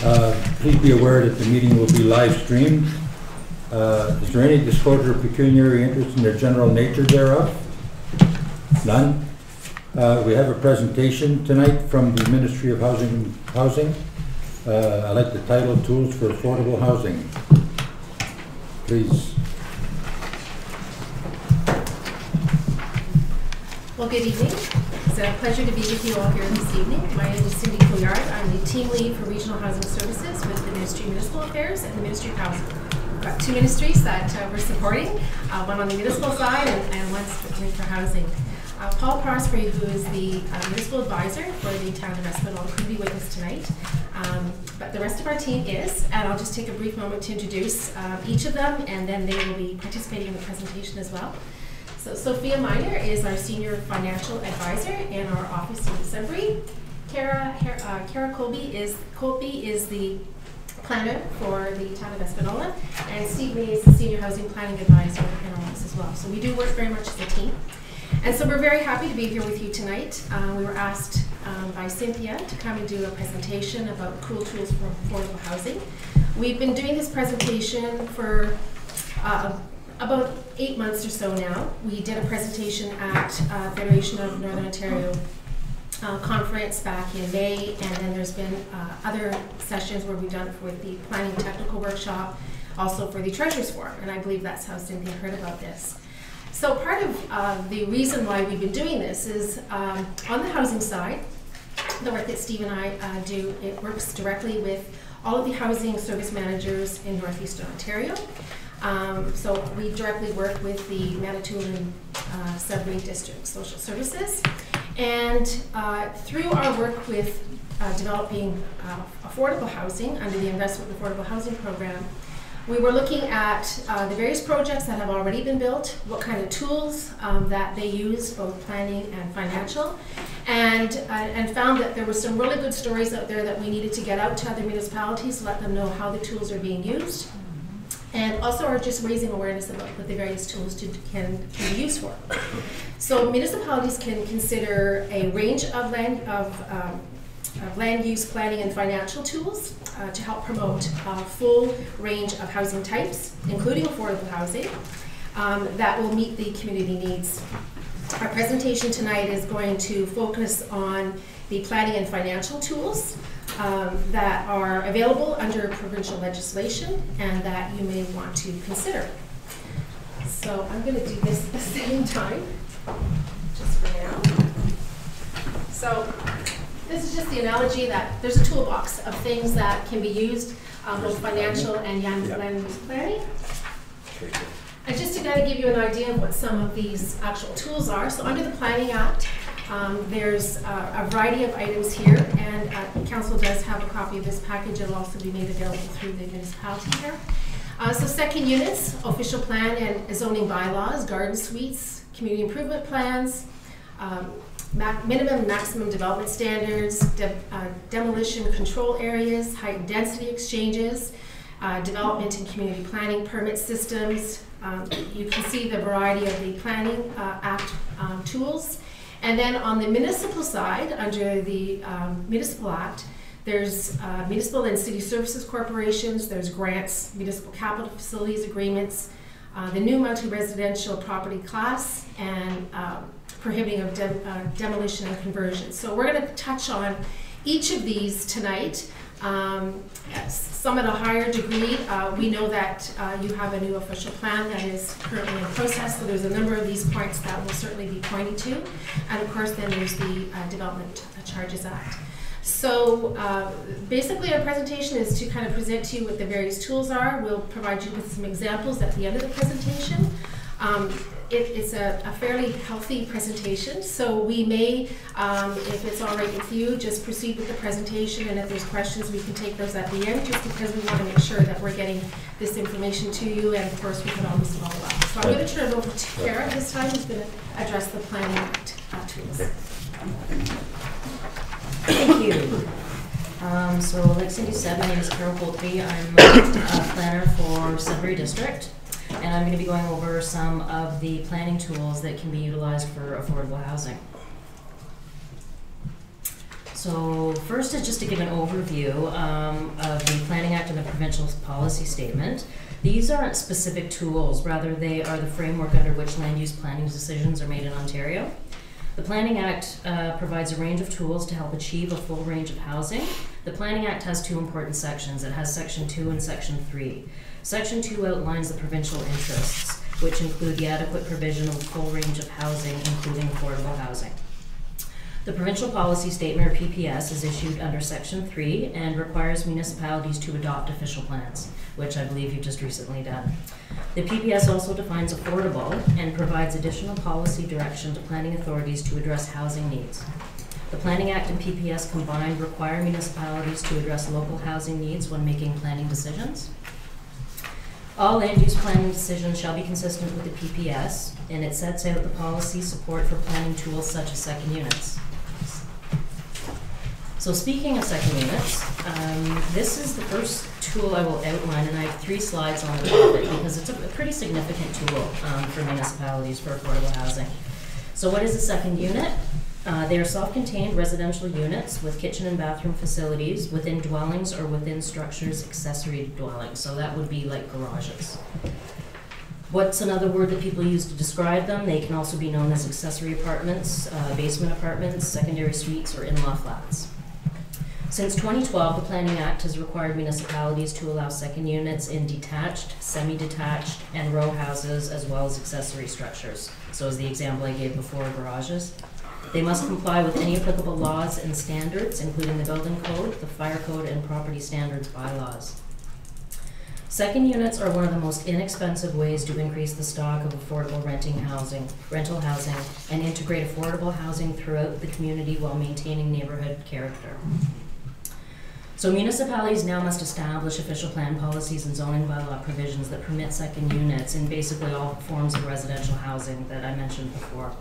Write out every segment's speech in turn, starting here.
Please be aware that the meeting will be live streamed. Is there any disclosure of pecuniary interest in the general nature thereof? None. We have a presentation tonight from the Ministry of Housing. I like the title, Tools for Affordable Housing. Please. Well, good evening. It's a pleasure to be with you all here this evening. My name is Cindy Couillard. I'm the team lead for Regional Housing Services with the Ministry of Municipal Affairs and the Ministry of Housing. We've got two ministries that we're supporting, one on the municipal side and one strictly for housing. Paul Prospery, who is the municipal advisor for the town of Espanola, couldn't be with us tonight, but the rest of our team is, and I'll just take a brief moment to introduce each of them, and then they will be participating in the presentation as well. So Sophia Miner is our senior financial advisor in our office in Sudbury. Kara Colby is the planner for the town of Espanola, and Steve May is the senior housing planning advisor in our office as well. So we do work very much as a team. And so we're very happy to be here with you tonight. We were asked by Cynthia to come and do a presentation about cool tools for affordable housing. We've been doing this presentation for about 8 months or so now. We did a presentation at Federation of Northern Ontario conference back in May, and then there's been other sessions where we've done it for the planning technical workshop, also for the Treasurers Forum, and I believe that's how Cynthia heard about this. So part of the reason why we've been doing this is on the housing side, the work that Steve and I do, it works directly with all of the housing service managers in Northeastern Ontario. So we directly work with the Manitoulin Sudbury District Social Services, and through our work with developing affordable housing under the Investment in Affordable Housing Program, we were looking at the various projects that have already been built, what kind of tools that they use, both planning and financial, and found that there were some really good stories out there that we needed to get out to other municipalities, let them know how the tools are being used, and also are just raising awareness about what the various tools can be used for. So municipalities can consider a range of land use planning and financial tools to help promote a full range of housing types, including affordable housing, that will meet the community needs. Our presentation tonight is going to focus on the planning and financial tools that are available under provincial legislation and that you may want to consider. So I'm going to do this at the same time, just for now. So this is just the analogy that there's a toolbox of things that can be used, both financial and land use planning. And just to kind of give you an idea of what some of these actual tools are, so under the Planning Act, there's a variety of items here, and Council does have a copy of this package. It'll also be made available through the municipality here. So second units, official plan and zoning bylaws, garden suites, community improvement plans, minimum and maximum development standards, demolition control areas, height density exchanges, development and community planning permit systems. You can see the variety of the Planning Act tools. And then on the municipal side, under the Municipal Act, there's municipal and city services corporations, there's grants, municipal capital facilities agreements, the new multi-residential property class, and prohibiting of demolition and conversion. So we're going to touch on each of these tonight. Some at a higher degree. We know that you have a new official plan that is currently in process, so there's a number of these points that we'll certainly be pointing to. And of course then there's the Development Charges Act. So basically our presentation is to kind of present to you what the various tools are. We'll provide you with some examples at the end of the presentation. It's a fairly healthy presentation, so we may, if it's all right with you, just proceed with the presentation, and if there's questions we can take those at the end, just because we want to make sure that we're getting this information to you, and of course we can always follow up. So I'm going to turn it over to Kara this time, who's going to address the Planning Act tools. Thank you. So like Cindy said, my name is Carol Colby. I'm a planner for Sudbury District. And I'm going to be going over some of the planning tools that can be utilized for affordable housing. So first is just to give an overview of the Planning Act and the provincial policy statement. These aren't specific tools, rather they are the framework under which land use planning decisions are made in Ontario. The Planning Act provides a range of tools to help achieve a full range of housing. The Planning Act has two important sections. It has Section 2 and Section 3. Section 2 outlines the provincial interests, which include the adequate provision of a full range of housing, including affordable housing. The Provincial Policy Statement, or PPS, is issued under Section 3 and requires municipalities to adopt official plans, which I believe you've just recently done. The PPS also defines affordable and provides additional policy direction to planning authorities to address housing needs. The Planning Act and PPS combined require municipalities to address local housing needs when making planning decisions. All land use planning decisions shall be consistent with the PPS, and it sets out the policy support for planning tools such as second units. So speaking of second units, this is the first tool I will outline, and I have 3 slides on the topic because it's a pretty significant tool for municipalities for affordable housing. So what is a second unit? They are self-contained residential units with kitchen and bathroom facilities within dwellings or within structures accessory to dwellings. So that would be like garages. What's another word that people use to describe them? They can also be known as accessory apartments, basement apartments, secondary suites, or in-law flats. Since 2012, the Planning Act has required municipalities to allow second units in detached, semi-detached, and row houses, as well as accessory structures. So as the example I gave before, garages. They must comply with any applicable laws and standards, including the building code, the fire code, and property standards bylaws. Second units are one of the most inexpensive ways to increase the stock of affordable rental housing, and integrate affordable housing throughout the community while maintaining neighborhood character. So municipalities now must establish official plan policies and zoning bylaw provisions that permit second units in basically all forms of residential housing that I mentioned before.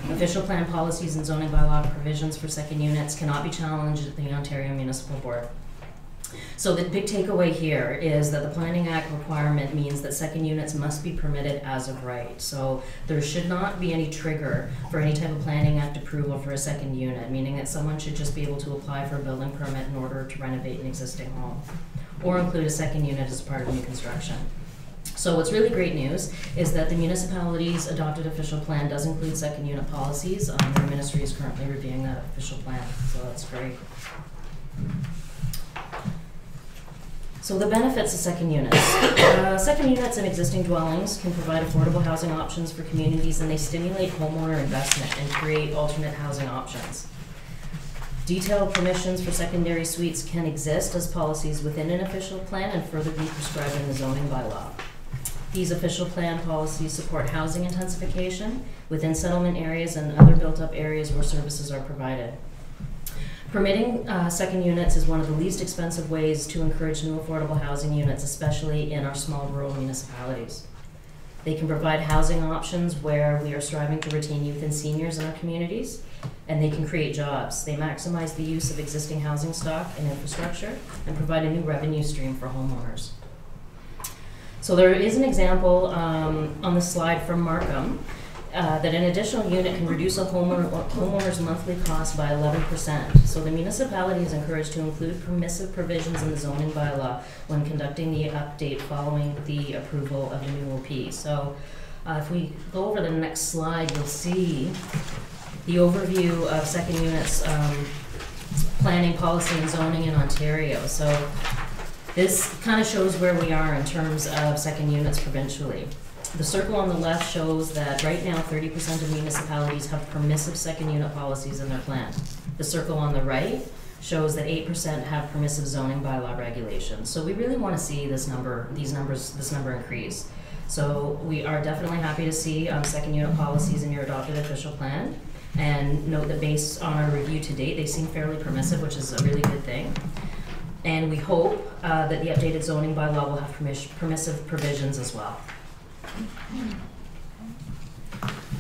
Official plan policies and zoning bylaw provisions for second units cannot be challenged at the Ontario Municipal Board. So the big takeaway here is that the Planning Act requirement means that second units must be permitted as of right. So there should not be any trigger for any type of Planning Act approval for a second unit, meaning that someone should just be able to apply for a building permit in order to renovate an existing home, or include a second unit as part of new construction. So what's really great news is that the municipality's adopted official plan does include second unit policies. Their ministry is currently reviewing that official plan, so that's great. So the benefits of second units. Second units in existing dwellings can provide affordable housing options for communities, and they stimulate homeowner investment and create alternate housing options. Detailed permissions for secondary suites can exist as policies within an official plan and further be prescribed in the zoning bylaw. These official plan policies support housing intensification within settlement areas and other built-up areas where services are provided. Permitting second units is one of the least expensive ways to encourage new affordable housing units, especially in our small rural municipalities. They can provide housing options where we are striving to retain youth and seniors in our communities, and they can create jobs. They maximize the use of existing housing stock and infrastructure and provide a new revenue stream for homeowners. So there is an example on the slide from Markham that an additional unit can reduce a homeowner's monthly cost by 11%. So the municipality is encouraged to include permissive provisions in the zoning bylaw when conducting the update following the approval of the new OP. So if we go over the next slide, you'll see the overview of second units planning, policy, and zoning in Ontario. So this kind of shows where we are in terms of second units provincially. The circle on the left shows that right now 30% of municipalities have permissive second unit policies in their plan. The circle on the right shows that 8% have permissive zoning bylaw regulations. So we really want to see this number increase. So we are definitely happy to see second unit policies in your adopted official plan, and note that based on our review to date, they seem fairly permissive, which is a really good thing. And we hope that the updated zoning bylaw will have permissive provisions as well.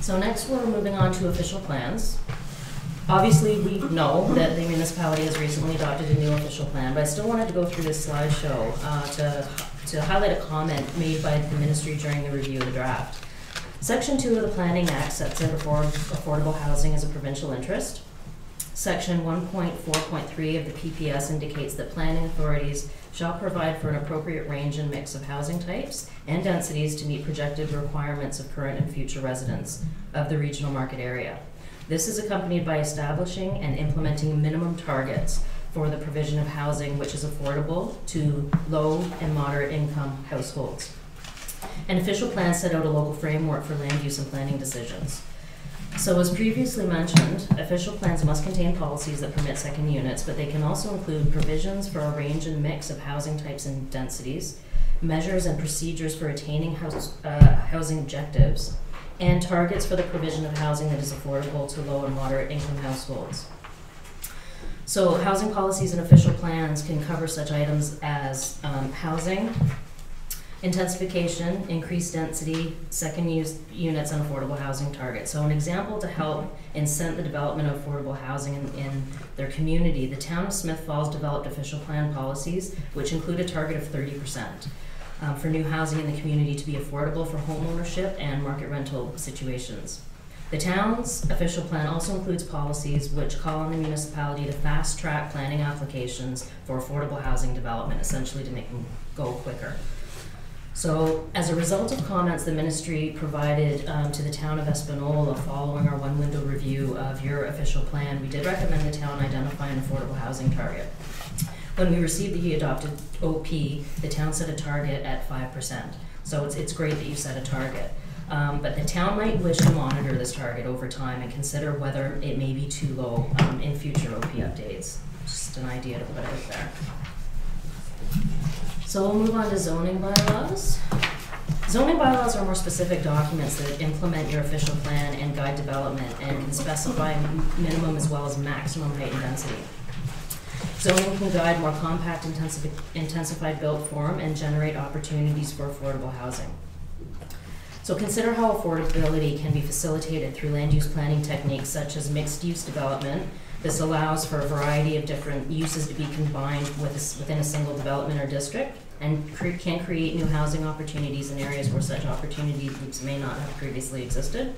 So next we're moving on to official plans. Obviously we know that the municipality has recently adopted a new official plan, but I still wanted to go through this slideshow to highlight a comment made by the ministry during the review of the draft. Section 2 of the Planning Act sets out affordable housing as a provincial interest. Section 1.4.3 of the PPS indicates that planning authorities shall provide for an appropriate range and mix of housing types and densities to meet projected requirements of current and future residents of the regional market area. This is accompanied by establishing and implementing minimum targets for the provision of housing which is affordable to low and moderate income households. An official plan set out a local framework for land use and planning decisions. So as previously mentioned, official plans must contain policies that permit second units, but they can also include provisions for a range and mix of housing types and densities, measures and procedures for attaining housing objectives, and targets for the provision of housing that is affordable to low and moderate income households. So housing policies and official plans can cover such items as housing, intensification, increased density, second use units, and affordable housing targets. So an example to help incent the development of affordable housing in their community, the town of Smith Falls developed official plan policies which include a target of 30% for new housing in the community to be affordable for home ownership and market rental situations. The town's official plan also includes policies which call on the municipality to fast-track planning applications for affordable housing development, essentially to make them go quicker. So as a result of comments the ministry provided to the town of Espanola following our one-window review of your official plan, we did recommend the town identify an affordable housing target. When we received the adopted OP, the town set a target at 5%. So it's great that you set a target. But the town might wish to monitor this target over time and consider whether it may be too low in future OP updates. Just an idea to put out there. So we'll move on to zoning bylaws. Zoning bylaws are more specific documents that implement your official plan and guide development and can specify minimum as well as maximum height and density. Zoning can guide more compact, intensified built form and generate opportunities for affordable housing. So consider how affordability can be facilitated through land use planning techniques such as mixed use development. This allows for a variety of different uses to be combined within a single development or district and can create new housing opportunities in areas where such opportunity groups may not have previously existed.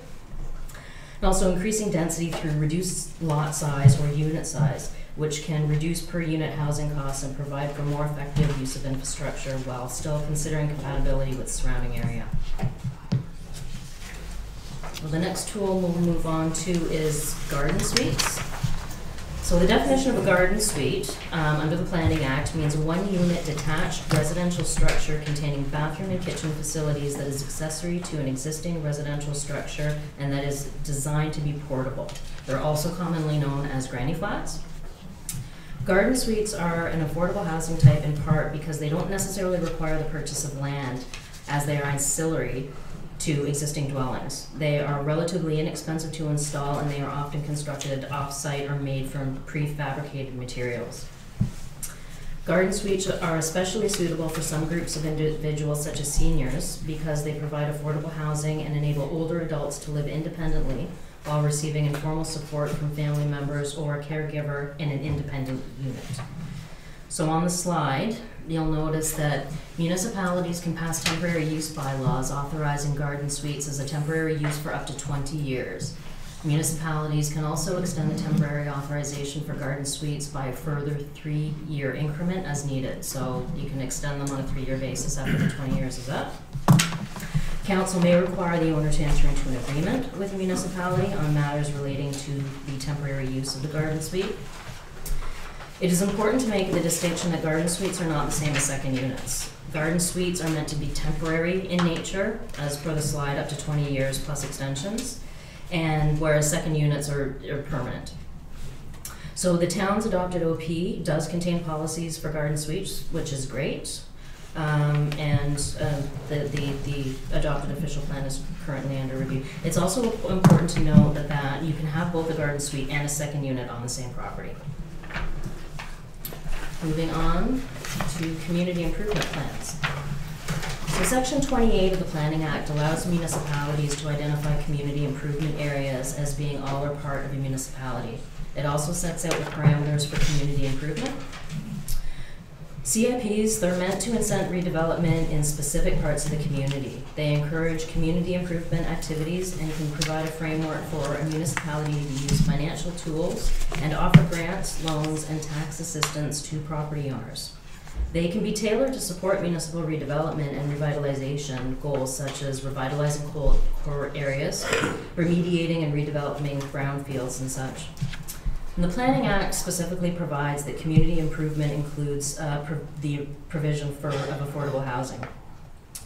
And also increasing density through reduced lot size or unit size, which can reduce per unit housing costs and provide for more effective use of infrastructure while still considering compatibility with the surrounding area. Well, the next tool we'll move on to is garden suites. So the definition of a garden suite under the Planning Act means a one-unit detached residential structure containing bathroom and kitchen facilities that is accessory to an existing residential structure and that is designed to be portable. They're also commonly known as granny flats. Garden suites are an affordable housing type in part because they don't necessarily require the purchase of land as they are ancillary to existing dwellings. They are relatively inexpensive to install and they are often constructed off-site or made from prefabricated materials. Garden suites are especially suitable for some groups of individuals such as seniors because they provide affordable housing and enable older adults to live independently while receiving informal support from family members or a caregiver in an independent unit. So on the slide, you'll notice that municipalities can pass temporary use bylaws authorizing garden suites as a temporary use for up to 20 years. Municipalities can also extend the temporary authorization for garden suites by a further 3-year increment as needed. So you can extend them on a 3-year basis after the 20 years is up. Council may require the owner to enter into an agreement with the municipality on matters relating to the temporary use of the garden suite. It is important to make the distinction that garden suites are not the same as second units. Garden suites are meant to be temporary in nature, as per the slide, up to 20 years plus extensions, and whereas second units are permanent. So the town's adopted OP does contain policies for garden suites, which is great, and the adopted official plan is currently under review. It's also important to note that you can have both a garden suite and a second unit on the same property. Moving on to community improvement plans. So Section 28 of the Planning Act allows municipalities to identify community improvement areas as being all or part of a municipality. It also sets out the parameters for community improvement. CIPs, they're meant to incent redevelopment in specific parts of the community. They encourage community improvement activities and can provide a framework for a municipality to use financial tools and offer grants, loans, and tax assistance to property owners. They can be tailored to support municipal redevelopment and revitalization goals such as revitalizing core areas, remediating and redeveloping brownfields and such. And the Planning Act specifically provides that community improvement includes the provision of affordable housing.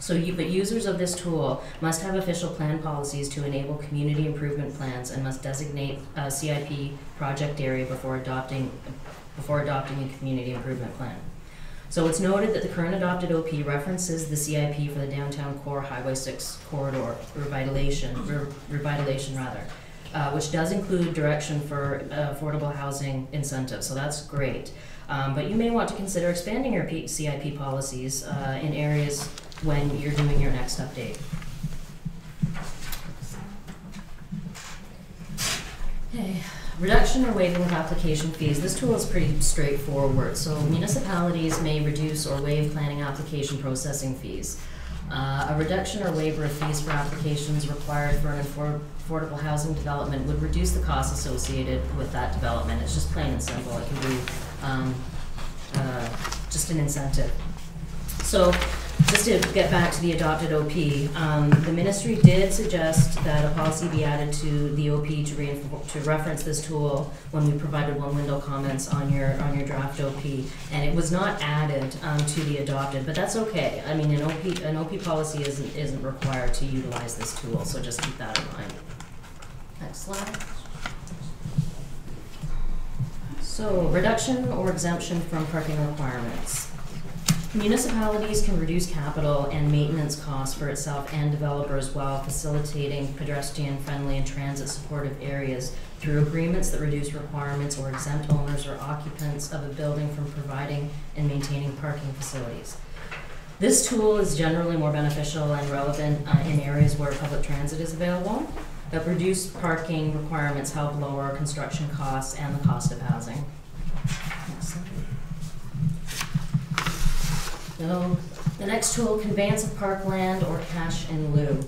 But users of this tool must have official plan policies to enable community improvement plans and must designate a CIP project area before adopting a community improvement plan. So it's noted that the current adopted OP references the CIP for the downtown core Highway 6 corridor revitalization, which does include direction for affordable housing incentives, so that's great. But you may want to consider expanding your CIP policies in areas when you're doing your next update. Okay. Reduction or waiving of application fees. This tool is pretty straightforward. So municipalities may reduce or waive planning application processing fees. A reduction or waiver of fees for applications required for an affordable housing development would reduce the costs associated with that development. It's just plain and simple. It can be just an incentive. So just to get back to the adopted OP, the ministry did suggest that a policy be added to the OP to reference this tool when we provided one window comments on your draft OP, and it was not added to the adopted, but that's okay. I mean, an OP policy isn't required to utilize this tool, so just keep that in mind. Next slide. So, reduction or exemption from parking requirements. Municipalities can reduce capital and maintenance costs for itself and developers while facilitating pedestrian-friendly and transit-supportive areas through agreements that reduce requirements or exempt owners or occupants of a building from providing and maintaining parking facilities. This tool is generally more beneficial and relevant in areas where public transit is available, but reduced parking requirements help lower construction costs and the cost of housing. So, the next tool, conveyance of parkland or cash in lieu.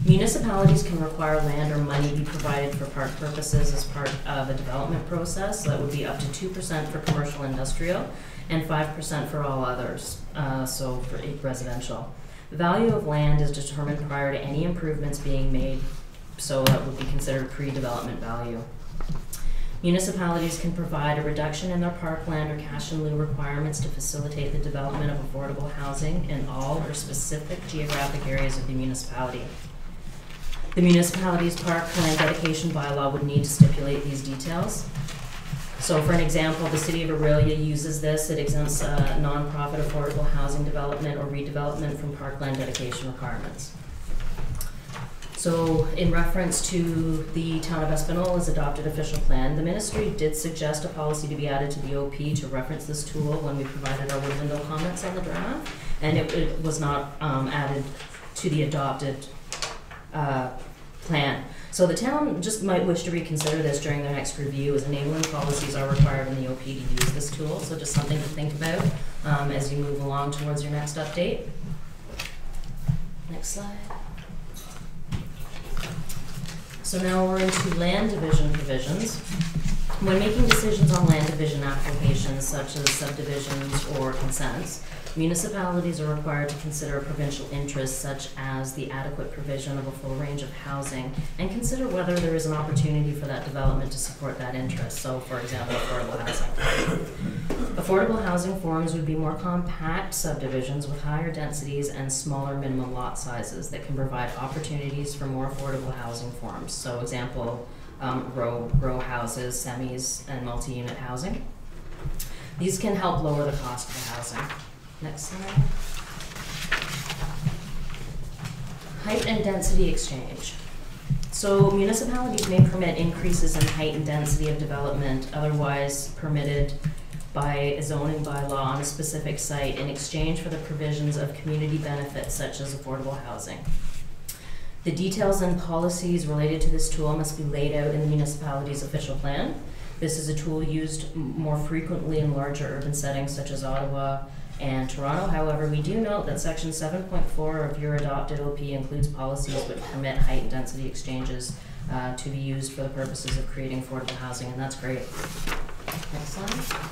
Municipalities can require land or money be provided for park purposes as part of a development process. So that would be up to 2% for commercial industrial and 5% for all others, so for residential. The value of land is determined prior to any improvements being made, so that would be considered pre-development value. Municipalities can provide a reduction in their parkland or cash in lieu requirements to facilitate the development of affordable housing in all or specific geographic areas of the municipality. The municipality's parkland dedication bylaw would need to stipulate these details. So for an example, the city of Aurelia uses this. It exempts nonprofit affordable housing development or redevelopment from parkland dedication requirements. So in reference to the Town of Espinola's adopted official plan, the ministry did suggest a policy to be added to the OP to reference this tool when we provided our window comments on the draft, and it was not added to the adopted plan. So the town just might wish to reconsider this during their next review, as enabling policies are required in the OP to use this tool, so just something to think about as you move along towards your next update. Next slide. So now we're into land division provisions. When making decisions on land division applications, such as subdivisions or consents, municipalities are required to consider provincial interests, such as the adequate provision of a full range of housing, and consider whether there is an opportunity for that development to support that interest. So, for example, affordable housing. Affordable housing forms would be more compact subdivisions with higher densities and smaller minimum lot sizes that can provide opportunities for more affordable housing forms. So, example, row houses, semis, and multi-unit housing. These can help lower the cost of the housing. Next slide. Height and density exchange. So municipalities may permit increases in height and density of development otherwise permitted by a zoning bylaw on a specific site in exchange for the provisions of community benefits such as affordable housing. The details and policies related to this tool must be laid out in the municipality's official plan. This is a tool used more frequently in larger urban settings such as Ottawa and Toronto. However, we do note that Section 7.4 of your adopted OP includes policies which permit height and density exchanges to be used for the purposes of creating affordable housing, and that's great. Next slide.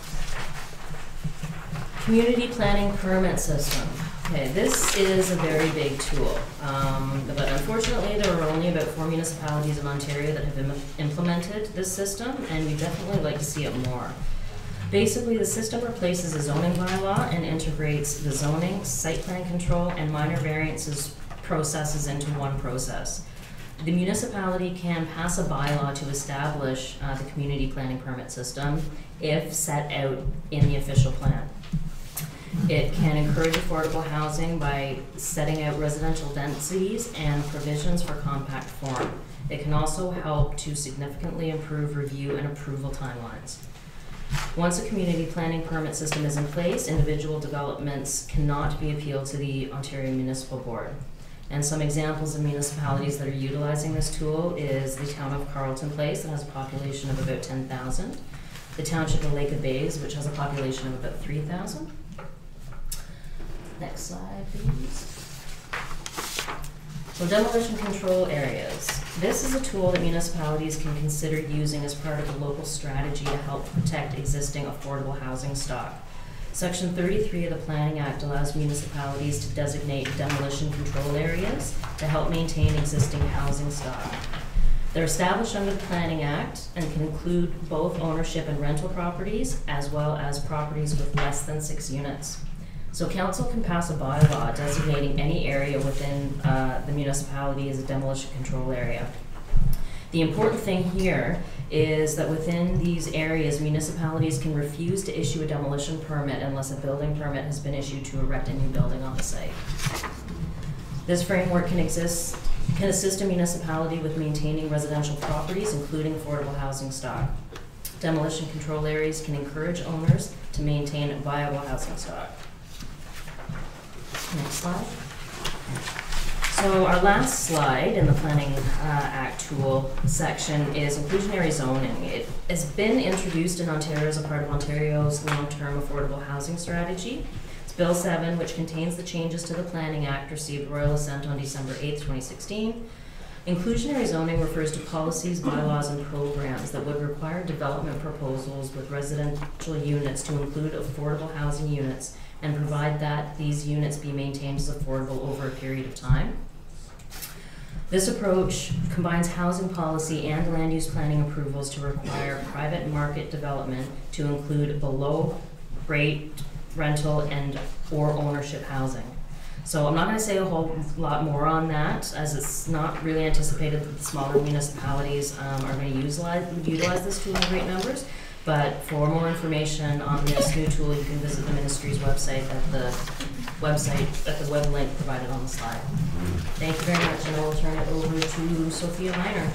Community planning system. Okay, this is a very big tool, but unfortunately there are only about 4 municipalities in Ontario that have implemented this system, and we definitely like to see it more. Basically, the system replaces a zoning bylaw and integrates the zoning, site plan control, and minor variances processes into one process. The municipality can pass a bylaw to establish the community planning permit system if set out in the official plan. It can encourage affordable housing by setting out residential densities and provisions for compact form. It can also help to significantly improve review and approval timelines. Once a community planning permit system is in place, individual developments cannot be appealed to the Ontario Municipal Board. And some examples of municipalities that are utilizing this tool is the town of Carleton Place, that has a population of about 10,000. The township of Lake of Bays, which has a population of about 3,000. Next slide, please. So demolition control areas. This is a tool that municipalities can consider using as part of a local strategy to help protect existing affordable housing stock. Section 33 of the Planning Act allows municipalities to designate demolition control areas to help maintain existing housing stock. They're established under the Planning Act and can include both ownership and rental properties, as well as properties with less than 6 units. So council can pass a bylaw designating any area within the municipality as a demolition control area. The important thing here is that within these areas, municipalities can refuse to issue a demolition permit unless a building permit has been issued to erect a new building on the site. This framework can assist a municipality with maintaining residential properties, including affordable housing stock. Demolition control areas can encourage owners to maintain viable housing stock. Next slide. So our last slide in the Planning Act tool section is inclusionary zoning. It has been introduced in Ontario as a part of Ontario's long-term affordable housing strategy. It's Bill 7, which contains the changes to the Planning Act, received royal assent on December 8, 2016. Inclusionary zoning refers to policies, bylaws, and programs that would require development proposals with residential units to include affordable housing units and provide that these units be maintained as affordable over a period of time. This approach combines housing policy and land use planning approvals to require private market development to include below rate rental and or ownership housing. So I'm not going to say a whole lot more on that, as it's not really anticipated that the smaller municipalities are going to utilize this tool in great numbers. But for more information on this new tool, you can visit the ministry's website at the web link provided on the slide. Thank you very much, and I will turn it over to Sophia Miner.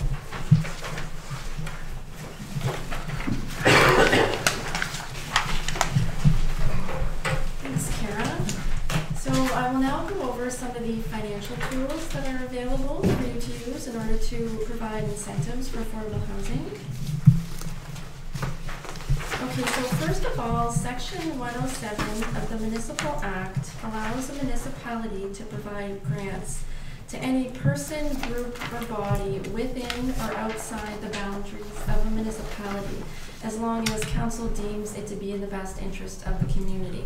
Thanks, Kara. So I will now go over some of the financial tools that are available for you to use in order to provide incentives for affordable housing. Okay, so first of all, Section 107 of the Municipal Act allows a municipality to provide grants to any person, group, or body within or outside the boundaries of a municipality, as long as council deems it to be in the best interest of the community.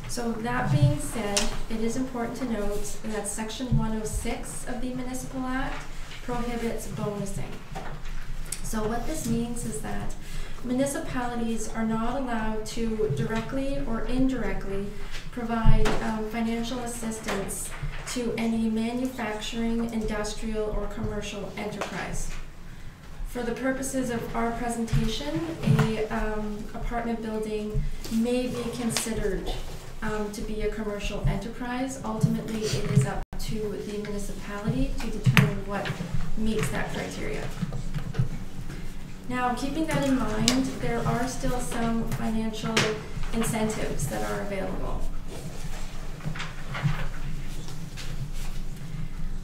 So that being said, it is important to note that Section 106 of the Municipal Act prohibits bonusing. So what this means is that municipalities are not allowed to directly or indirectly provide financial assistance to any manufacturing, industrial, or commercial enterprise. For the purposes of our presentation, a apartment building may be considered to be a commercial enterprise. Ultimately, it is up to the municipality to determine what meets that criteria. Now, keeping that in mind, there are still some financial incentives that are available.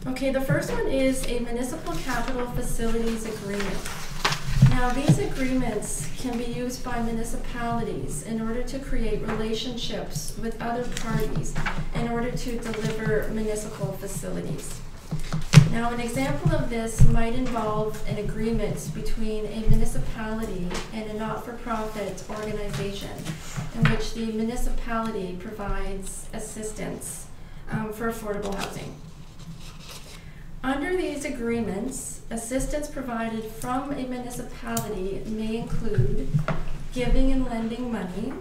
Okay, the first one is a municipal capital facilities agreement. Now, these agreements can be used by municipalities in order to create relationships with other parties in order to deliver municipal facilities. Now, an example of this might involve an agreement between a municipality and a not-for-profit organization in which the municipality provides assistance for affordable housing. Under these agreements, assistance provided from a municipality may include giving and lending money,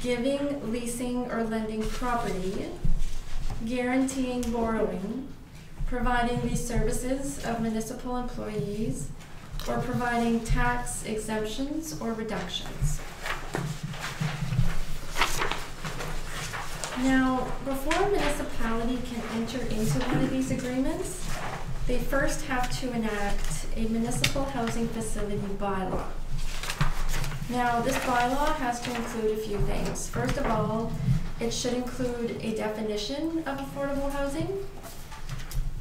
giving, leasing, or lending property, guaranteeing borrowing, providing the services of municipal employees, or providing tax exemptions or reductions. Now, before a municipality can enter into one of these agreements, they first have to enact a municipal housing facility bylaw. Now, this bylaw has to include a few things. First of all, it should include a definition of affordable housing.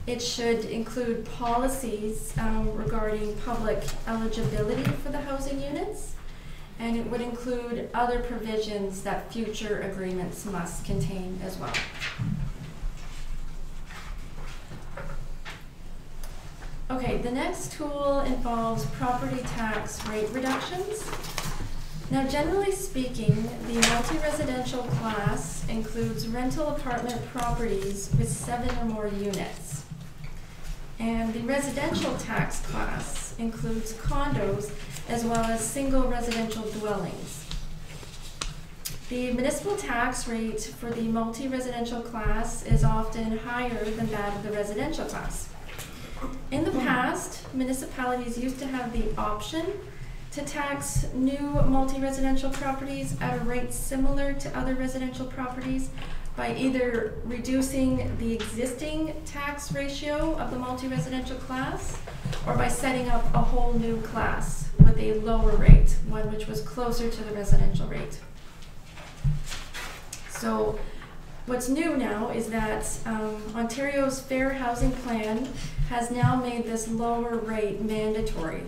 It should include policies regarding public eligibility for the housing units. And it would include other provisions that future agreements must contain as well. Okay, the next tool involves property tax rate reductions. Now, generally speaking, the multi-residential class includes rental apartment properties with 7 or more units. And the residential tax class includes condos as well as single residential dwellings. The municipal tax rate for the multi-residential class is often higher than that of the residential class. In the past, municipalities used to have the option to tax new multi-residential properties at a rate similar to other residential properties by either reducing the existing tax ratio of the multi-residential class or by setting up a whole new class with a lower rate, one which was closer to the residential rate. So what's new now is that Ontario's Fair Housing Plan has now made this lower rate mandatory.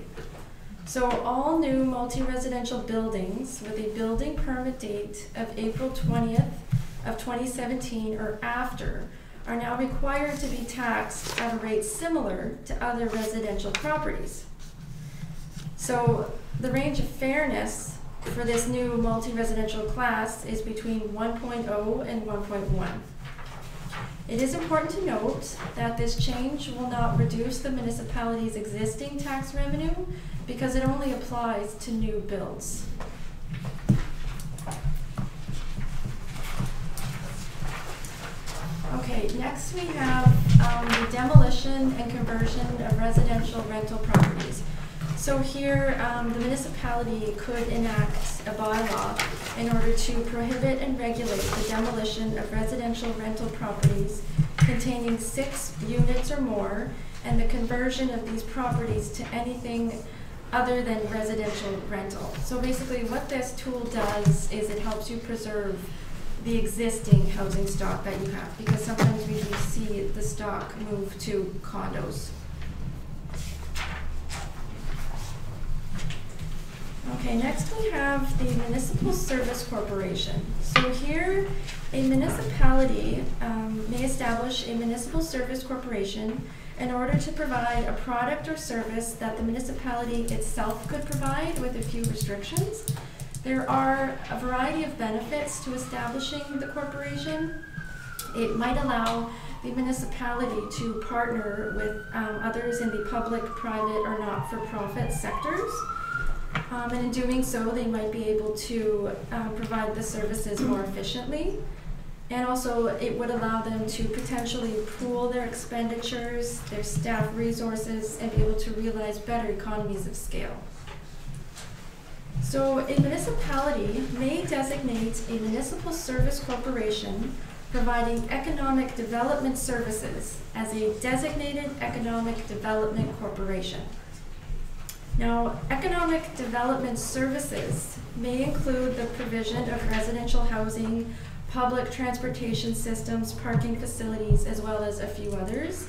So all new multi-residential buildings with a building permit date of April 20th of 2017 or after are now required to be taxed at a rate similar to other residential properties. So the range of fairness for this new multi-residential class is between 1.0 and 1.1. It is important to note that this change will not reduce the municipality's existing tax revenue because it only applies to new builds. Okay, next we have the demolition and conversion of residential rental properties. So here, the municipality could enact a bylaw in order to prohibit and regulate the demolition of residential rental properties containing 6 units or more and the conversion of these properties to anything other than residential rental. So basically what this tool does is it helps you preserve the existing housing stock that you have, because sometimes we do see the stock move to condos. Okay, next we have the Municipal Service Corporation. So here, a municipality may establish a Municipal Service Corporation in order to provide a product or service that the municipality itself could provide with a few restrictions. There are a variety of benefits to establishing the corporation. It might allow the municipality to partner with others in the public, private, or not-for-profit sectors. And in doing so, they might be able to provide the services more efficiently. And also, it would allow them to potentially pool their expenditures, their staff resources, and be able to realize better economies of scale. So a municipality may designate a municipal service corporation providing economic development services as a designated economic development corporation. Now, economic development services may include the provision of residential housing, public transportation systems, parking facilities, as well as a few others.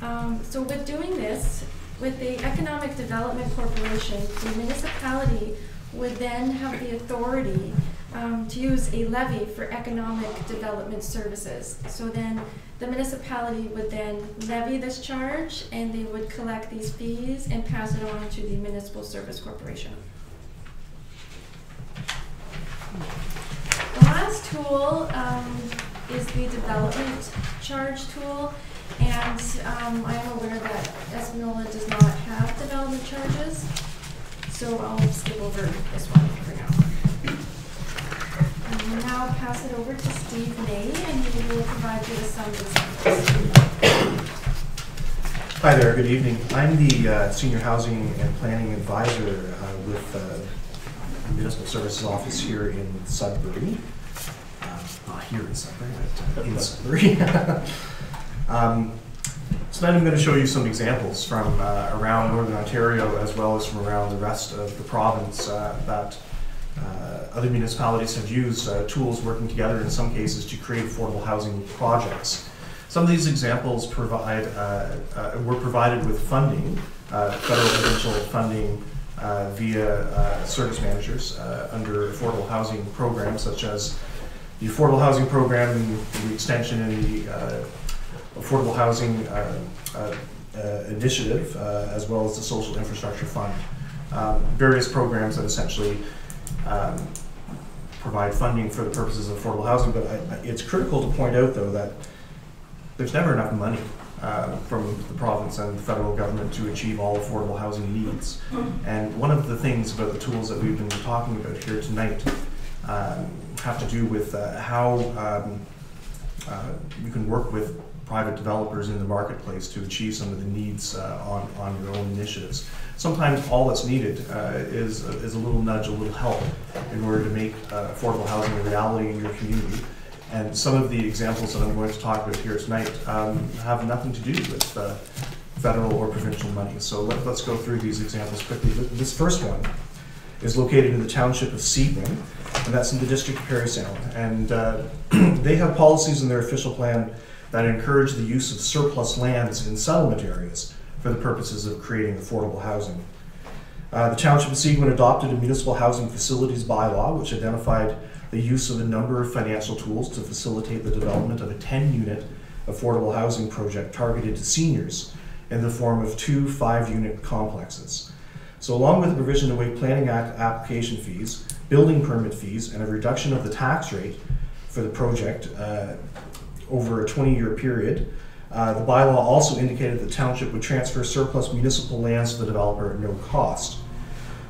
So with doing this, With the Economic Development Corporation, the municipality would then have the authority to use a levy for economic development services. So then the municipality would then levy this charge, and they would collect these fees and pass it on to the Municipal Service Corporation. The last tool is the development charge tool, and I am aware that Espanola does not have development charges, so I'll skip over this one for now. And we'll now pass it over to Steve May, and he will provide you with some examples. Hi there, good evening. I'm the Senior Housing and Planning Advisor with the Municipal Services Office here in Sudbury. Not here in Sudbury, but in Sudbury. Tonight I'm going to show you some examples from around Northern Ontario, as well as from around the rest of the province that other municipalities have used tools working together in some cases to create affordable housing projects. Some of these examples were provided with funding, federal provincial funding via service managers under affordable housing programs such as the Affordable Housing Program and the extension in the Affordable Housing Initiative, as well as the Social Infrastructure Fund. Various programs that essentially provide funding for the purposes of affordable housing, but it's critical to point out, though, that there's never enough money from the province and the federal government to achieve all affordable housing needs. And one of the things about the tools that we've been talking about here tonight have to do with how you can work with private developers in the marketplace to achieve some of the needs on your own initiatives. Sometimes all that's needed is a little nudge, a little help in order to make affordable housing a reality in your community. And some of the examples that I'm going to talk about here tonight have nothing to do with federal or provincial money. So let's go through these examples quickly. This first one is located in the township of Seagram, and that's in the district of Parry Sound. And they have policies in their official plan that encourage the use of surplus lands in settlement areas for the purposes of creating affordable housing. The township of Seagram adopted a municipal housing facilities bylaw, which identified the use of a number of financial tools to facilitate the development of a 10-unit affordable housing project targeted to seniors in the form of 2 5-unit complexes. So along with the provision to waive Planning Act application fees, building permit fees, and a reduction of the tax rate for the project over a 20-year period, the bylaw also indicated the township would transfer surplus municipal lands to the developer at no cost.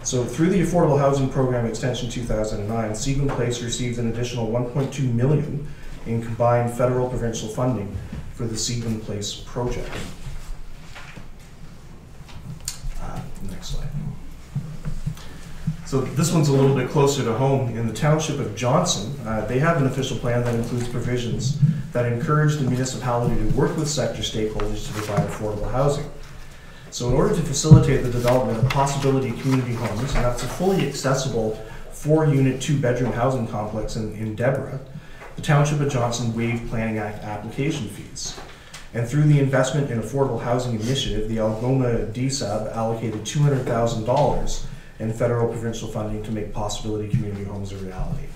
So through the Affordable Housing Program Extension 2009, Seagram Place received an additional $1.2 million in combined federal provincial funding for the Seagram Place project. Next slide. So this one's a little bit closer to home. In the township of Johnson, they have an official plan that includes provisions that encourage the municipality to work with sector stakeholders to provide affordable housing. So in order to facilitate the development of possibility community homes, and that's a fully accessible 4-unit, 2-bedroom housing complex in Deborah, the township of Johnson waived Planning Act application fees. And through the Investment in Affordable Housing Initiative, the Algoma DSAB allocated $200,000 in federal provincial funding to make possibility community homes a reality.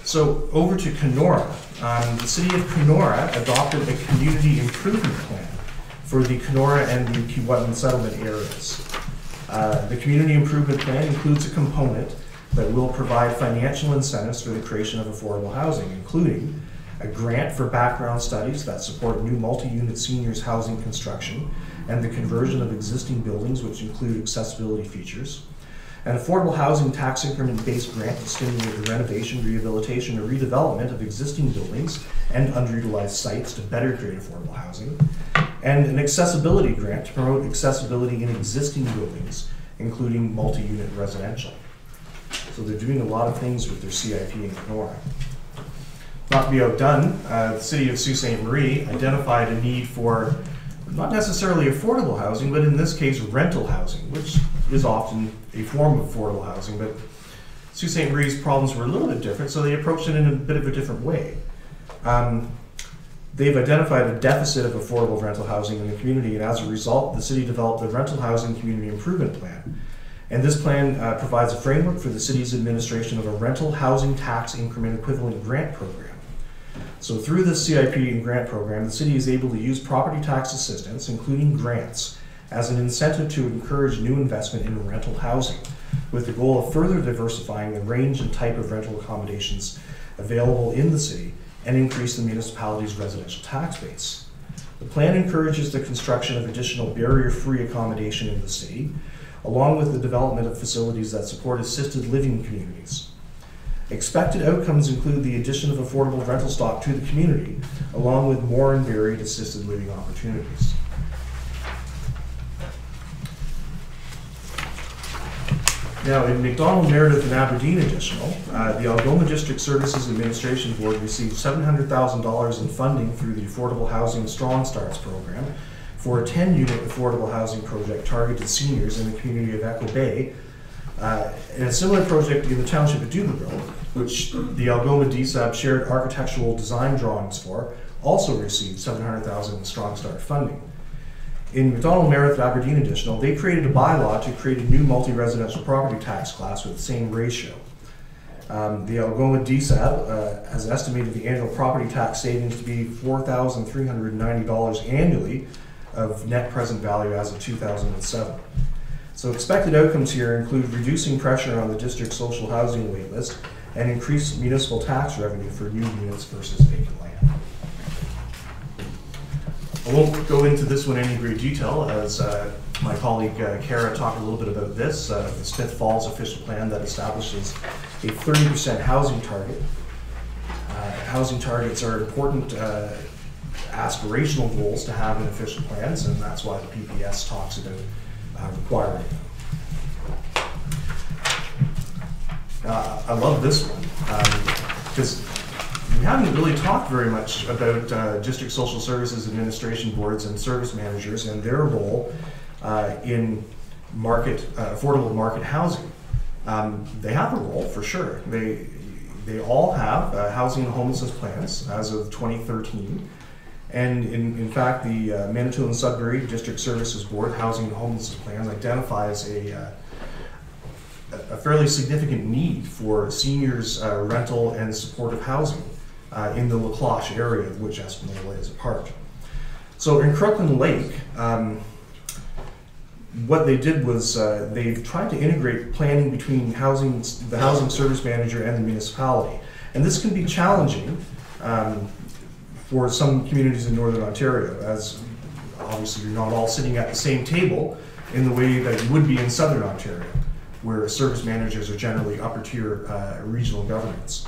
So over to Kenora. The city of Kenora adopted a community improvement plan for the Kenora and the Keewatin settlement areas. The community improvement plan includes a component that will provide financial incentives for the creation of affordable housing, including a grant for background studies that support new multi-unit seniors housing construction and the conversion of existing buildings, which include accessibility features, an affordable housing tax increment-based grant to stimulate the renovation, rehabilitation, or redevelopment of existing buildings and underutilized sites to better create affordable housing, and an accessibility grant to promote accessibility in existing buildings, including multi-unit residential. So they're doing a lot of things with their CIP in Kenora. Not to be outdone, the city of Sault Ste. Marie identified a need for not necessarily affordable housing, but in this case rental housing, which is often a form of affordable housing, but Sault Ste. Marie's problems were a little bit different, so they approached it in a bit of a different way. They've identified a deficit of affordable rental housing in the community, and as a result, the city developed the Rental Housing Community Improvement Plan. And this plan provides a framework for the city's administration of a rental housing tax increment equivalent grant program. So through this CIP and grant program, the city is able to use property tax assistance, including grants, as an incentive to encourage new investment in rental housing, with the goal of further diversifying the range and type of rental accommodations available in the city and increase the municipality's residential tax base. The plan encourages the construction of additional barrier-free accommodation in the city, along with the development of facilities that support assisted living communities. Expected outcomes include the addition of affordable rental stock to the community, along with more and varied assisted living opportunities. Now, in McDonald, Meredith, and Aberdeen Additional, the Algoma District Services Administration Board received $700,000 in funding through the Affordable Housing Strong Starts program for a 10-unit affordable housing project targeted to seniors in the community of Echo Bay, and a similar project in the township of Duberville, which the Algoma DSAB shared architectural design drawings for, also received $700,000 in Strong Start funding. In McDonald, Meredith, Aberdeen Additional, they created a bylaw to create a new multi-residential property tax class with the same ratio. The Algoma DSAB has estimated the annual property tax savings to be $4,390 annually of net present value as of 2007. So expected outcomes here include reducing pressure on the district's social housing waitlist and increased municipal tax revenue for new units versus vacant land. I won't go into this one in any great detail, as my colleague Kara talked a little bit about this, the Smith Falls official plan that establishes a 30% housing target. Housing targets are important aspirational goals to have in official plans, and that's why the PPS talks about requiring them. I love this one, because we haven't really talked very much about District Social Services Administration Boards and service managers and their role in affordable market housing. They have a role for sure. They all have housing and homelessness plans as of 2013. And in fact, the Manitoulin Sudbury District Services Board Housing and Homelessness Plans identifies a fairly significant need for seniors rental and supportive housing in the La Cloche area, of which Espanola is a part. So in Crooklyn Lake, what they did was they've tried to integrate planning between the housing service manager and the municipality. And this can be challenging for some communities in Northern Ontario, as obviously you're not all sitting at the same table in the way that you would be in Southern Ontario, where service managers are generally upper tier regional governments.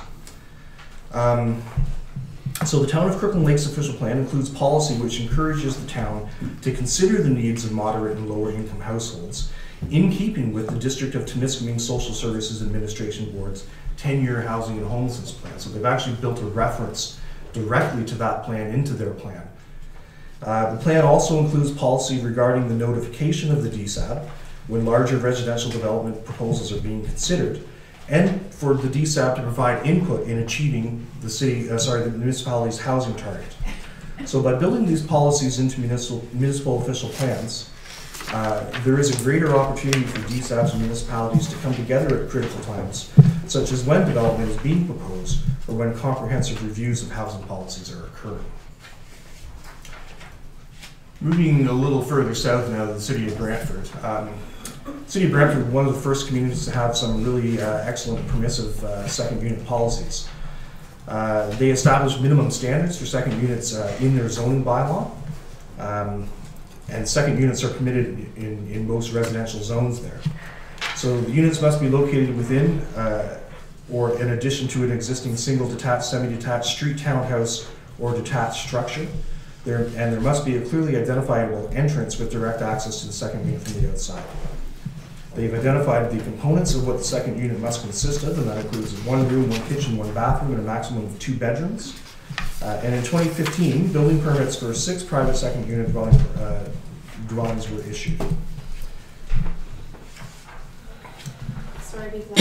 So the Town of Crooklyn Lake's official plan includes policy which encourages the town to consider the needs of moderate and lower income households in keeping with the District of Timiskaming Social Services Administration Board's 10-year housing and homelessness plan. So they've actually built a reference directly to that plan into their plan. The plan also includes policy regarding the notification of the DSAB when larger residential development proposals are being considered, and for the DSAB to provide input in achieving the municipality's housing target. So by building these policies into municipal official plans, there is a greater opportunity for DSABs and municipalities to come together at critical times, such as when development is being proposed or when comprehensive reviews of housing policies are occurring. Moving a little further south now to the city of Brantford. City of Brantford was one of the first communities to have some really excellent permissive second unit policies. They established minimum standards for second units in their zoning bylaw, and second units are permitted in most residential zones there. So the units must be located within or in addition to an existing single detached, semi-detached street townhouse or detached structure. There must be a clearly identifiable entrance with direct access to the second unit from the outside. They've identified the components of what the second unit must consist of, and that includes one room, one kitchen, one bathroom, and a maximum of 2 bedrooms. And in 2015, building permits for 6 private second unit dwellings were issued. Sorry, before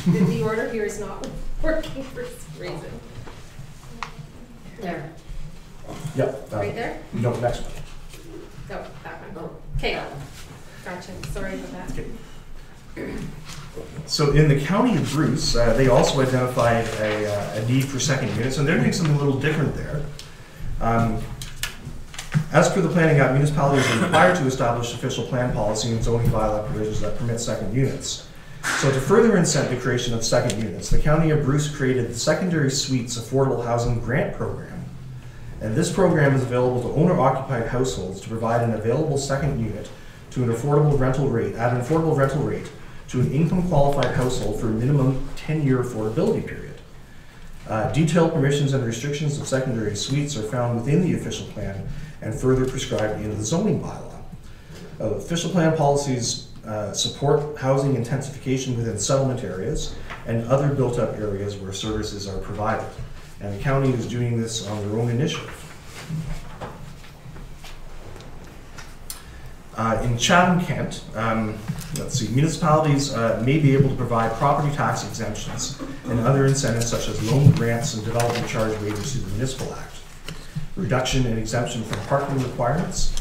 the order here is not working for some reason. There. Yep. Right there? No, next one. No, that one. Okay. Gotcha. Sorry about that. Okay. So in the county of Bruce, they also identified a need for second units, and they're doing something a little different there. As per the Planning Act, municipalities are required to establish official plan policy and zoning bylaw provisions that permit second units. So to further incent the creation of second units, the county of Bruce created the Secondary Suites Affordable Housing Grant Program. And this program is available to owner-occupied households to provide an available second unit to an affordable rental rate, at an affordable rental rate, to an income-qualified household for a minimum 10-year affordability period. Detailed permissions and restrictions of secondary suites are found within the official plan and further prescribed in the zoning bylaw. Official plan policies support housing intensification within settlement areas and other built-up areas where services are provided. And the county is doing this on their own initiative. In Chatham, Kent, let's see, municipalities may be able to provide property tax exemptions and other incentives such as loan grants and development charge waivers through the Municipal Act. Reduction and exemption from parking requirements,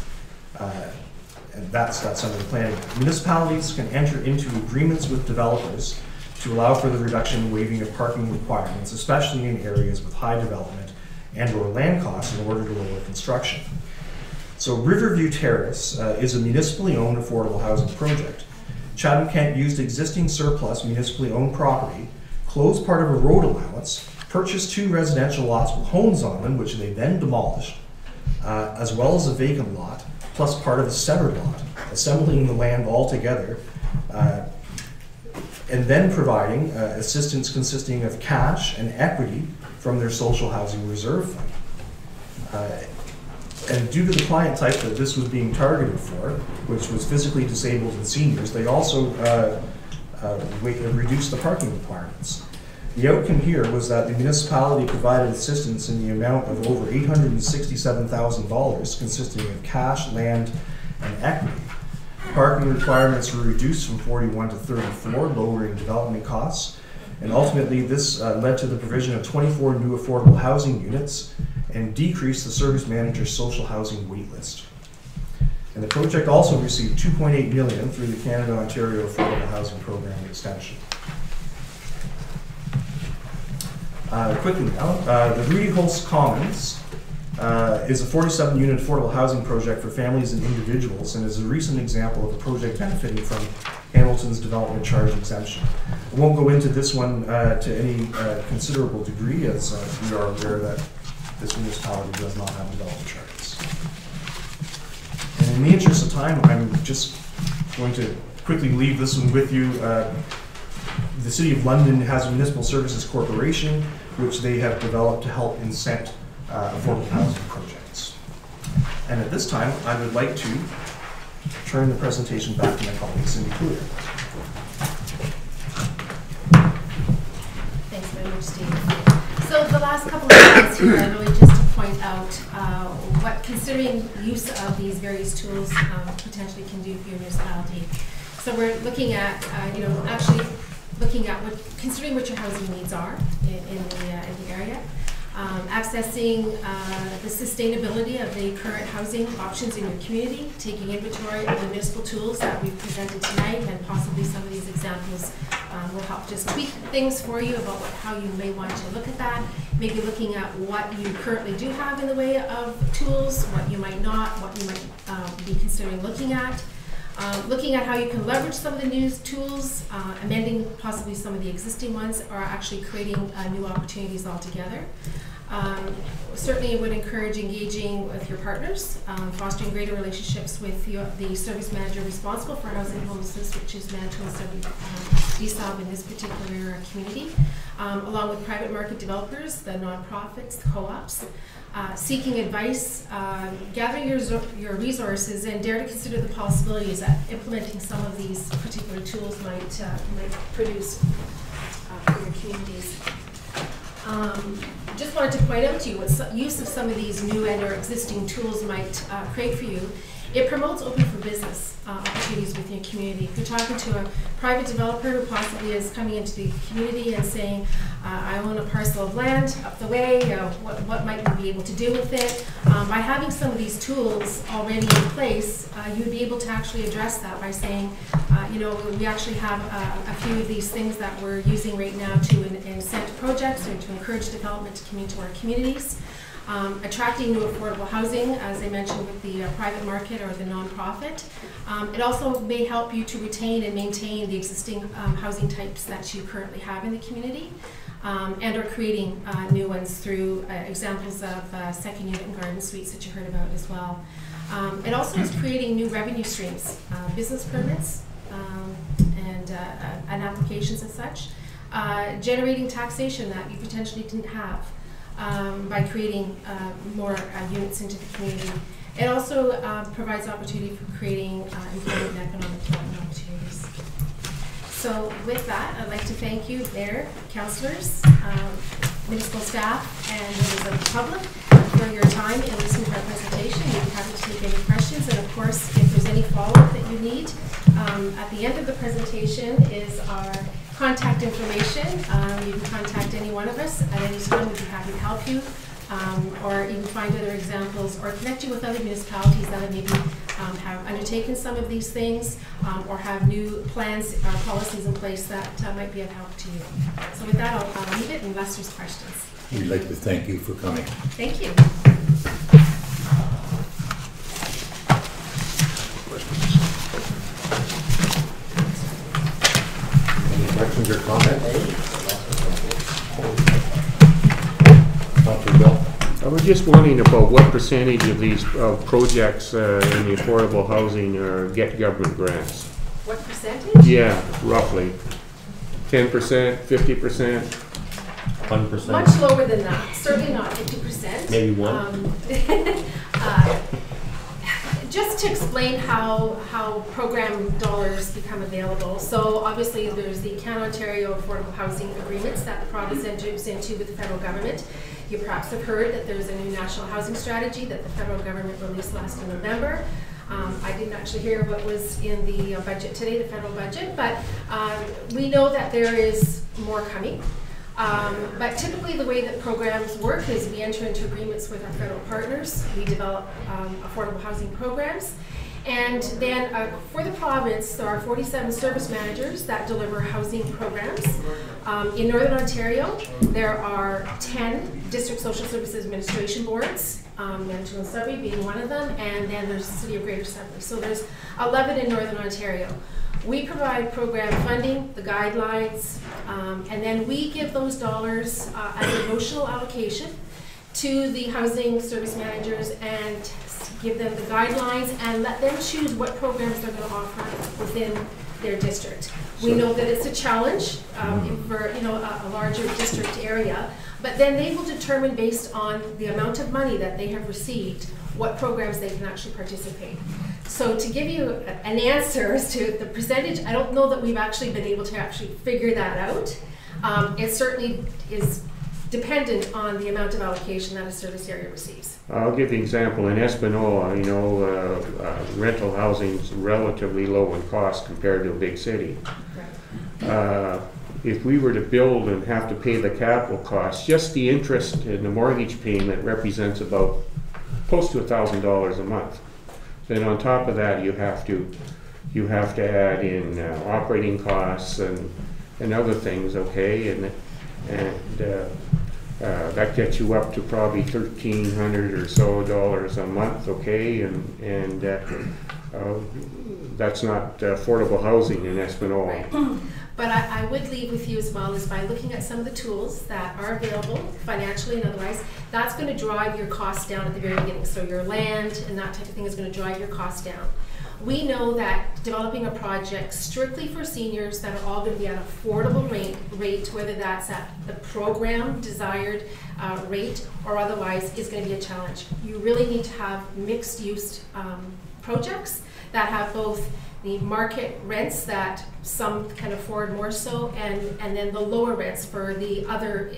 and that's under the planning. Municipalities can enter into agreements with developers to allow for the reduction and waiving of parking requirements, especially in areas with high development and or land costs in order to lower construction. So Riverview Terrace is a municipally owned affordable housing project. Chatham Kent used existing surplus municipally owned property, closed part of a road allowance, purchased 2 residential lots with homes on them, which they then demolished, as well as a vacant lot, plus part of a centered lot, assembling the land all together, and then providing assistance consisting of cash and equity from their social housing reserve fund. And due to the client type that this was being targeted for, which was physically disabled and seniors, they also reduced the parking requirements. The outcome here was that the municipality provided assistance in the amount of over $867,000, consisting of cash, land, and equity. Parking requirements were reduced from 41 to 34, lowering development costs. And ultimately, this led to the provision of 24 new affordable housing units and decreased the service manager's social housing wait list. And the project also received $2.8 million through the Canada-Ontario Affordable Housing Program extension. Quickly now, the Rudy Holst Commons is a 47-unit affordable housing project for families and individuals, and is a recent example of a project benefiting from Hamilton's development charge exemption. I won't go into this one to any considerable degree, as we are aware that this municipality does not have development charges. And in the interest of time, I'm just going to quickly leave this one with you. The City of London has a Municipal Services Corporation, which they have developed to help incent affordable housing projects. And at this time, I would like to turn the presentation back to my colleague, Cindy Cluder. Thanks very much, Steve. So the last couple of slides here are really just to point out what considering use of these various tools potentially can do for your municipality. So we're looking at, actually looking at considering what your housing needs are in the area, accessing the sustainability of the current housing options in your community, taking inventory of the municipal tools that we've presented tonight, and possibly some of these examples will help just tweak things for you about how you may want to look at that. Maybe looking at what you currently do have in the way of tools, what you might not, what you might be considering looking at. Looking at how you can leverage some of the new tools, amending possibly some of the existing ones, or actually creating new opportunities altogether. Certainly would encourage engaging with your partners, fostering greater relationships with the service manager responsible for housing and homelessness, which is Manitoba DSOB in this particular community, along with private market developers, the nonprofits, the co-ops. Seeking advice, gathering your resources, and dare to consider the possibilities that implementing some of these particular tools might produce for your communities. Just wanted to point out to you what use of some of these new and or existing tools might create for you. It promotes open for business opportunities within your community. If you're talking to a private developer who possibly is coming into the community and saying, I own a parcel of land up the way, what might we be able to do with it? By having some of these tools already in place, you'd be able to actually address that by saying, we actually have a few of these things that we're using right now to incent projects or to encourage development to come into our communities. Attracting new affordable housing, as I mentioned, with the private market or the nonprofit. It also may help you to retain and maintain the existing housing types that you currently have in the community, and are creating new ones through examples of second unit and garden suites that you heard about as well. It also is creating new revenue streams, business permits and applications and such, generating taxation that you potentially didn't have. By creating more units into the community. It also provides opportunity for creating employment and economic development opportunities. So with that, I'd like to thank you there, councillors, municipal staff, and members of the public for your time in listening to our presentation. We'd be happy to take any questions, and of course, if there's any follow-up that you need, at the end of the presentation is our contact information. You can contact any one of us at any time. We'd be happy to help you, or even find other examples, or connect you with other municipalities that have maybe have undertaken some of these things, or have new plans or policies in place that might be of help to you. So with that, I'll leave it unless there's questions. We'd like to thank you for coming. Thank you. Questions or comments? Councilor Bill? I was just wondering about what percentage of these projects in the affordable housing get government grants. What percentage? Yeah, roughly. 10%, 50%? 1%. Much lower than that. Certainly not 50%. Maybe 1. Just to explain how program dollars become available. So obviously there's the Canada Ontario Affordable Housing Agreements that the province enters into with the federal government. You perhaps have heard that there's a new national housing strategy that the federal government released last November. I didn't actually hear what was in the budget today, the federal budget, but we know that there is more coming. But typically the way that programs work is we enter into agreements with our federal partners. We develop affordable housing programs. And then for the province, there are 47 service managers that deliver housing programs. In Northern Ontario, there are 10 district social services administration boards, Manitoulin and Sudbury being one of them, and then there's the City of Greater Sudbury. So there's 11 in Northern Ontario. We provide program funding, the guidelines, and then we give those dollars as a notional allocation to the housing service managers and give them the guidelines and let them choose what programs they're going to offer within their district. We know that it's a challenge for a larger district area, but then they will determine based on the amount of money that they have received what programs they can actually participate. So to give you an answer as to the percentage, I don't know that we've actually been able to actually figure that out. It certainly is dependent on the amount of allocation that a service area receives. I'll give you an example. In Espanola, rental housing is relatively low in cost compared to a big city. Right. If we were to build and have to pay the capital costs, just the interest in the mortgage payment represents about close to $1,000 a month. Then on top of that, you have to add in operating costs and other things, okay, and that gets you up to probably $1,300 or so a month, okay, and that's not affordable housing in Espanola. Right. But I would leave with you as well is by looking at some of the tools that are available financially and otherwise, that's going to drive your costs down at the very beginning. So your land and that type of thing is going to drive your costs down. We know that developing a project strictly for seniors that are all going to be at an affordable rate, whether that's at the program desired rate or otherwise, is going to be a challenge. You really need to have mixed use projects that have both the market rents that some can afford more so, and then the lower rents for the other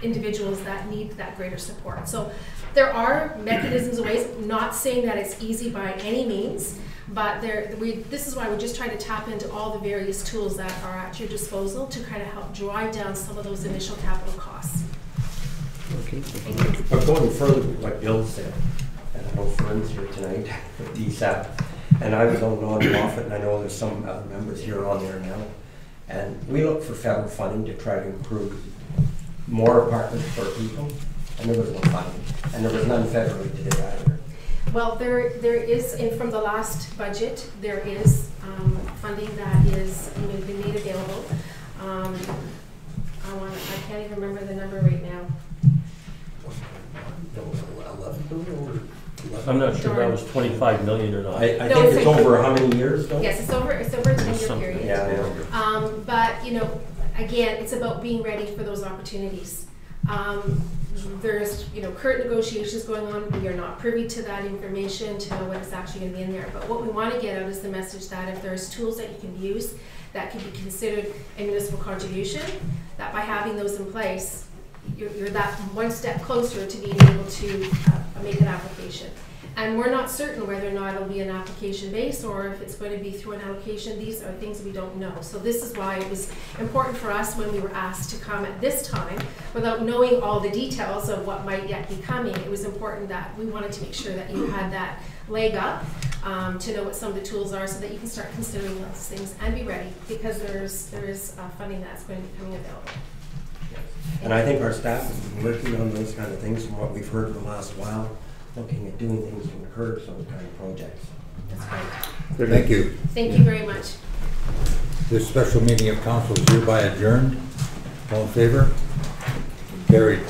individuals that need that greater support. So There are mechanisms and ways, not saying that it's easy by any means, but this is why we're just trying to tap into all the various tools that are at your disposal to kind of help drive down some of those initial capital costs. Okay. But going further with what Bill said, and I know Fern's here tonight with DSAP, and I was on non-profit, and I know there's some other members here on there now, and we look for federal funding to try to improve more apartments for people, and there was no funding, and there was none federally today either. Well, there is, and from the last budget, there is funding that is been made available. I can't even remember the number right now. I'm not sure that was 25 million or not. I No, think it's it's over how many years though? Yes, it's over a 10-year period. Yeah. But, again, it's about being ready for those opportunities. There's, current negotiations going on. We are not privy to that information to know what is actually going to be in there. But what we want to get out is the message that if there's tools that you can use that can be considered a municipal contribution, that by having those in place, you're that one step closer to being able to make an application. And we're not certain whether or not it'll be an application base or if it's going to be through an allocation. These are things we don't know. So this is why it was important for us when we were asked to come at this time, without knowing all the details of what might yet be coming. It was important that we wanted to make sure that you had that leg up to know what some of the tools are so that you can start considering those things and be ready, because there is funding that's going to be coming available. And I think our staff has been working on those kind of things from what we've heard for the last while, looking at doing things to encourage those kind of projects. That's great. Thank you. Thank you very much. This special meeting of council is hereby adjourned. All in favor? Carried.